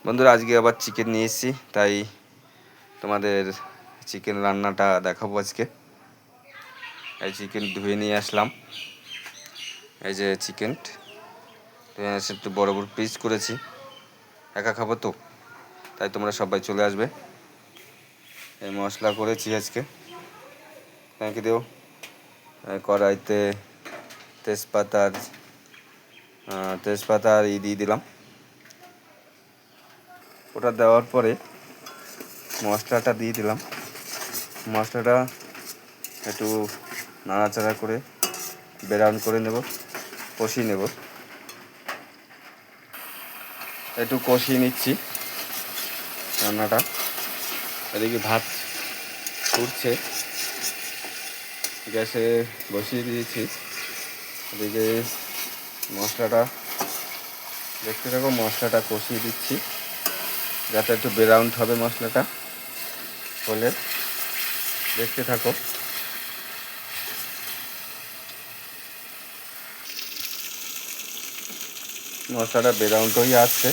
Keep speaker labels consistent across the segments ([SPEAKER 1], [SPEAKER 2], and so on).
[SPEAKER 1] বন্ধুরা, আজকে আবার চিকেন নিয়ে এসেছি, তাই তোমাদের চিকেন রান্নাটা দেখাবো আজকে। এই চিকেন ধুয়ে নিয়ে আসলাম। এই যে চিকেন ধুয়ে এসে একটু বড় বড় পিস করেছি। একা খাবো তো, তাই তোমরা সবাই চলে আসবে। এই মশলা করেছি আজকে। Thank you. কড়াইতে তেজপাতা আর দিয়ে দিলাম। ওটা দেওয়ার পরে মশলাটা দিয়ে দিলাম। মশলাটা একটু নাড়াচাড়া করে ব্রাউন করে নেব, কষিয়ে নেব। একটু কষিয়ে নিচ্ছি রান্নাটা। এদিকে ভাত ফুটছে, গ্যাসে বসিয়ে দিয়েছি। এদিকে মশলাটা দেখতে থাকো, মশলাটা কষিয়ে দিচ্ছি যাতে একটু ব্রাউন হবে মশলাটা হলে। দেখতে থাকো। মশলাটা ব্রাউন হয়ে আসছে,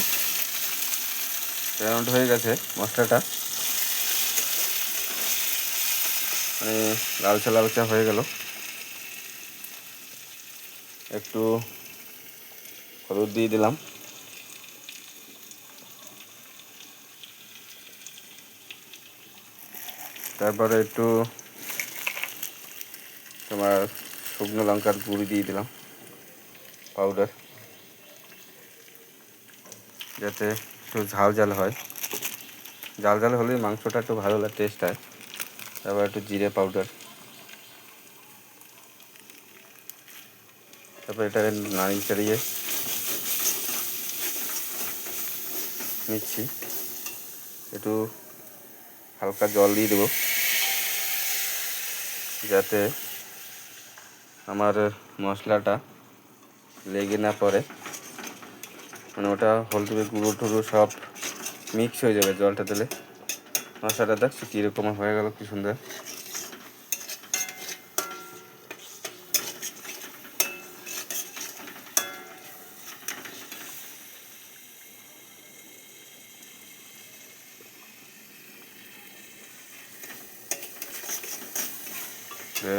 [SPEAKER 1] ব্রাউন হয়ে গেছে মশলাটা, মানে লালচা লালচা হয়ে গেল। একটু হলুদ দিয়ে দিলাম। তারপরে একটু তোমার শুকনো লঙ্কার গুঁড়ি দিয়ে দিলাম, পাউডার, যাতে একটু ঝাল ঝাল হয়। ঝাল ঝাল হলে মাংসটা একটু ভালো লাগে, টেস্ট হয়। তারপর একটু জিরে পাউডার। তারপর এটাকে নাড়িয়ে চাড়িয়ে নিচ্ছি। একটু হালকা জল দিয়ে দেবো যাতে আমার মশলাটা লেগে না পড়ে, মানে ওটা হলদে গুঁড়ো টুড়ো সব মিক্স হয়ে যাবে জলটা দিলে। মশলাটা দেখছি কীরকম হয়ে গেল, কি সুন্দর।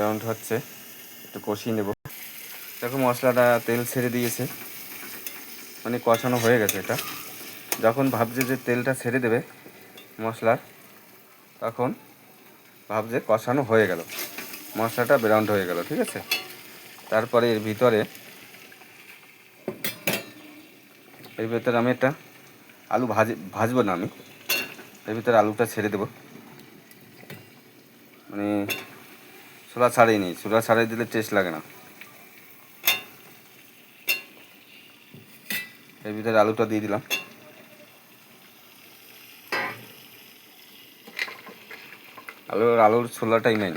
[SPEAKER 1] রাউন্ড হচ্ছে, একটু কষিয়ে নেব। দেখো মশলাটা তেল ছেড়ে দিয়েছে, মানে কষানো হয়ে গেছে। এটা যখন ভাবছে যে তেলটা ছেড়ে দেবে মশলার, তখন ভাবছে কষানো হয়ে গেল, মশলাটা ব্রাউন হয়ে গেল। ঠিক আছে, তারপরে এর ভিতরে আমি একটা আলু ভাজবো না, আমি এর ভিতরে আলুটা ছেড়ে দেবো। মানে ছোলা ছাড়িয়ে নিই, ছোলা ছাড়িয়ে দিলে টেস্ট লাগে না। এর ভিতরে আলুটা দিয়ে দিলাম। আলুর ছোলাটাই নেই,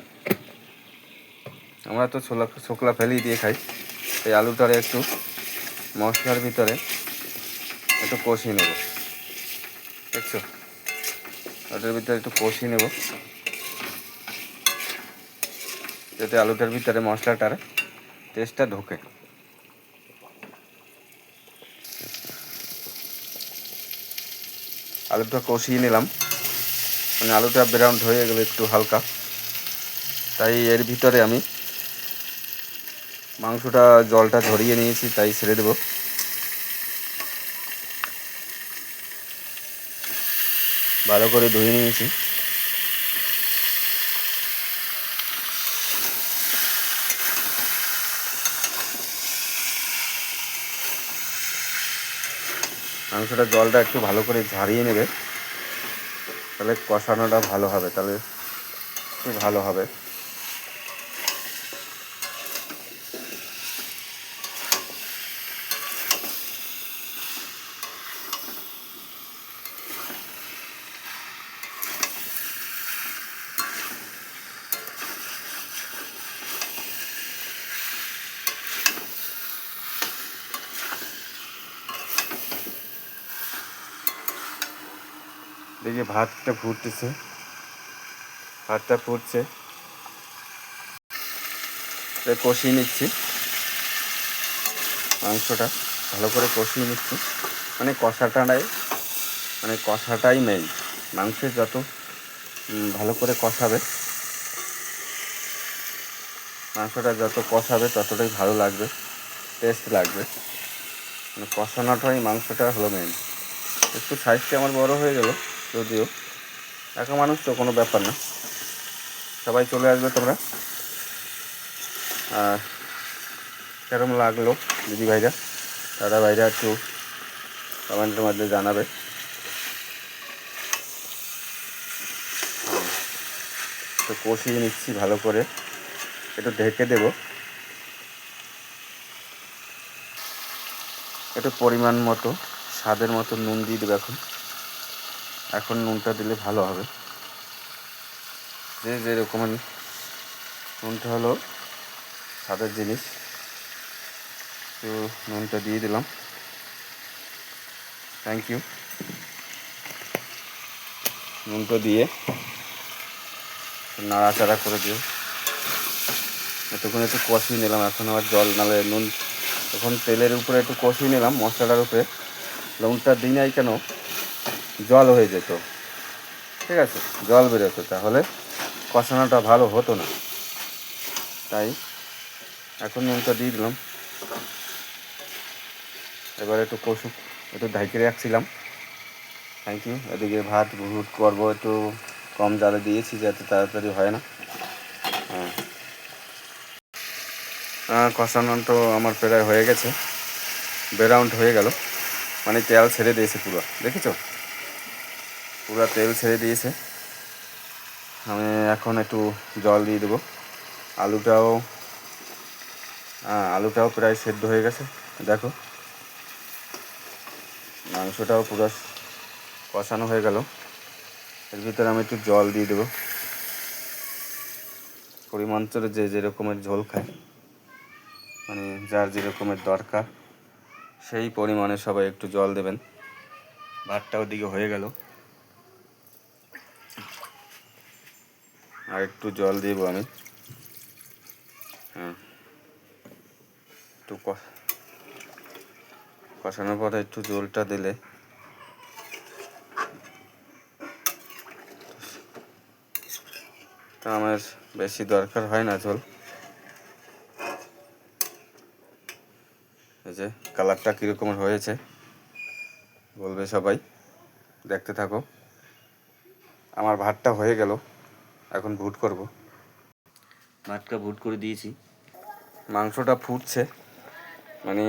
[SPEAKER 1] আমরা তো ছোকলা ফেলেই দিয়ে খাই। এই আলুটারে একটু মশলার ভিতরে একটু কষিয়ে নেব। দেখছো, ওটার ভিতরে একটু কষিয়ে নেব যাতে আলুটার ভিতরে মশলাটার টেস্টটা ঢোকে। আলুটা কষিয়ে নিলাম, মানে আলুটা ব্রাউন হয়ে গেল একটু হালকা। তাই এর ভিতরে আমি মাংসটা জলটা ঝরিয়ে নিয়েছি, তাই ছেড়ে দেবো। ভালো করে ধুয়ে নিয়েছি। মাংসটা জলটা একটু ভালো করে ঝারিয়ে নেবে, তাহলে কষানোটা ভালো হবে, তাহলে একটু ভালো হবে। দেখি ভাতটা ফুটছে, কষিয়ে নিচ্ছি। মাংসটা ভালো করে কষিয়ে নিচ্ছি, মানে কষাটাই মানে কষাটাই মেইন। মাংসে যত ভালো করে কষাবে, মাংসটা যত কষাবে ততটাই ভালো লাগবে, টেস্ট লাগবে। মানে কষানোটাই মাংসটা হলো মেইন। একটু সাইজটা আমার বড় হয়ে গেল, যদিও একা মানুষ তো কোনো ব্যাপার না, সবাই চলে আসবে তোমরা। আর কেরম লাগলো দিদি ভাইরা, দাদা ভাইরা একটু কমেন্টের মধ্যে জানাবে। তো কষিয়ে নিচ্ছি ভালো করে, একটু ঢেকে দেব। একটু পরিমাণ মতো স্বাদের মতো নুন দিয়ে দেবো। এখন নুনটা দিলে ভালো হবে। যে যেরকম নুনটা হলো স্বাদের জিনিস, তো নুনটা দিয়ে দিলাম। Thank you. নুনটা দিয়ে নাড়াচাড়া করে দিও। এতক্ষণ একটু কষিয়ে নিলাম, এখন আবার জল, নালে নুন তখন তেলের উপরে একটু কষিয়ে নিলাম, মশলাটার উপরে নুনটা দিই নাই কেন, জল হয়ে যেত, ঠিক আছে, জল বেরোতো, তাহলে কষানোটা ভালো হতো না। তাই এখন নুনটা দিয়ে দিলাম। এবার একটু কষুক, একটু ঢাইকে রাখছিলাম। Thank you. এদিকে ভাত ভুট করবো, একটু কম জালে দিয়েছি যাতে তাড়াতাড়ি হয় না। কষানো তো আমার প্রায় হয়ে গেছে, ব্রাউন হয়ে গেল, মানে তেল ছেড়ে দিয়েছে পুরো, দেখেছো, পুরো তেল ছেড়ে দিয়েছে। আমি এখন একটু জল দিয়ে দেবো। আলুটাও প্রায় সেদ্ধ হয়ে গেছে, দেখো। মাংসটাও পুরো কষানো হয়ে গেল। এর ভিতরে আমি একটু জল দিয়ে দেবো। পরিমাণ করে যে যেরকমের ঝোল খায়, মানে যার যেরকমের দরকার সেই পরিমাণে সবাই একটু জল দেবেন। ভাতটা ওদিকে হয়ে গেল, আর একটু জল দেবো আমি। একটু কষানোর পরে একটু জলটা দিলে তো আমার বেশি দরকার হয় না ঝোল। এই যে কালারটা কীরকম হয়েছে বলবে সবাই, দেখতে থাকো। আমার ভাতটা হয়ে গেল, এখন ভুট করব। ভাতটা ভুট করে দিয়েছি, মাংসটা ফুটছে, মানে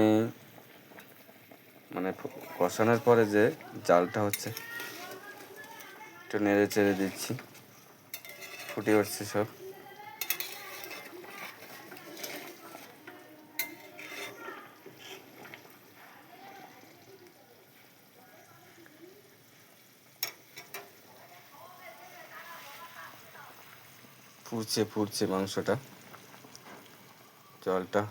[SPEAKER 1] মানে কষানোর পরে যে জালটা হচ্ছে, একটু নেড়ে চেড়ে দিচ্ছি, ফুটে উঠছে সব। ফুটছে ফুটছে মাংসটা, জলটা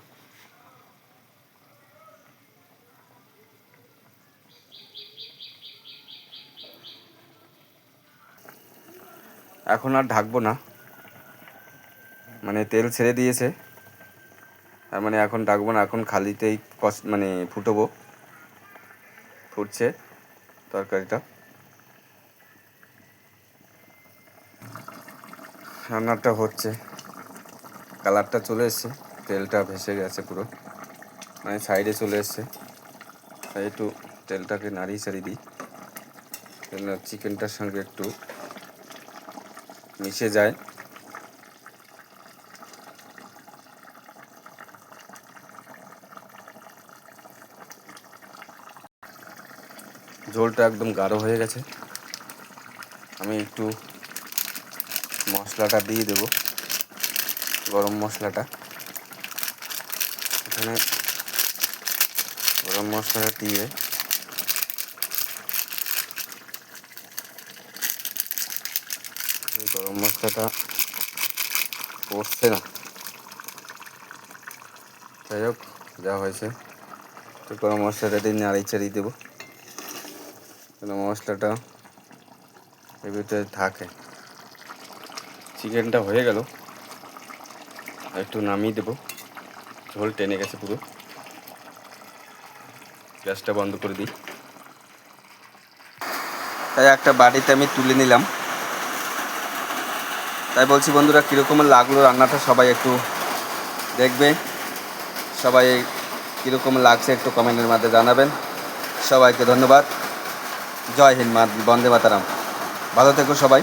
[SPEAKER 1] এখন আর ঢাকবো না, মানে তেল ছেড়ে দিয়েছে, তার মানে এখন ঢাকবো না, এখন খালিতেই মানে ফুটবো। ফুটছে তরকারিটা, রান্নাটা হচ্ছে, কালারটা চলে এসছে, তেলটা ভেসে গেছে পুরো, মানে সাইডে চলে এসছে। তাই একটু তেলটাকে নাড়িয়ে চাড়িয়ে দিই, চিকেনটার সঙ্গে একটু মিশে যায়। ঝোলটা একদম গাঢ় হয়ে গেছে। আমি একটু মশলাটা দিয়ে দেব, গরম মশলাটা। এখানে গরম মশলাটা দিয়ে গরম মশলাটা পড়ছে না, যাই হোক যা হয়েছে, তো গরম মশলাটা দিয়ে নাড়িয়ে চাড়িয়ে দেবো, মশলাটা এর ভিতরে থাকে। চিকেনটা হয়ে গেল, একটু নামিয়ে দেবো, ঝোল টেনে গেছে পুরো। গ্যাসটা বন্ধ করে দিই। তাই একটা বাটিতে আমি তুলে নিলাম। তাই বলছি বন্ধুরা, কীরকম লাগলো রান্নাটা সবাই একটু দেখবে, সবাই কীরকম লাগছে একটু কমেন্টের মধ্যে জানাবেন। সবাইকে ধন্যবাদ। জয় হিন্দ, বন্দে মাতারাম। ভালো থেকো সবাই।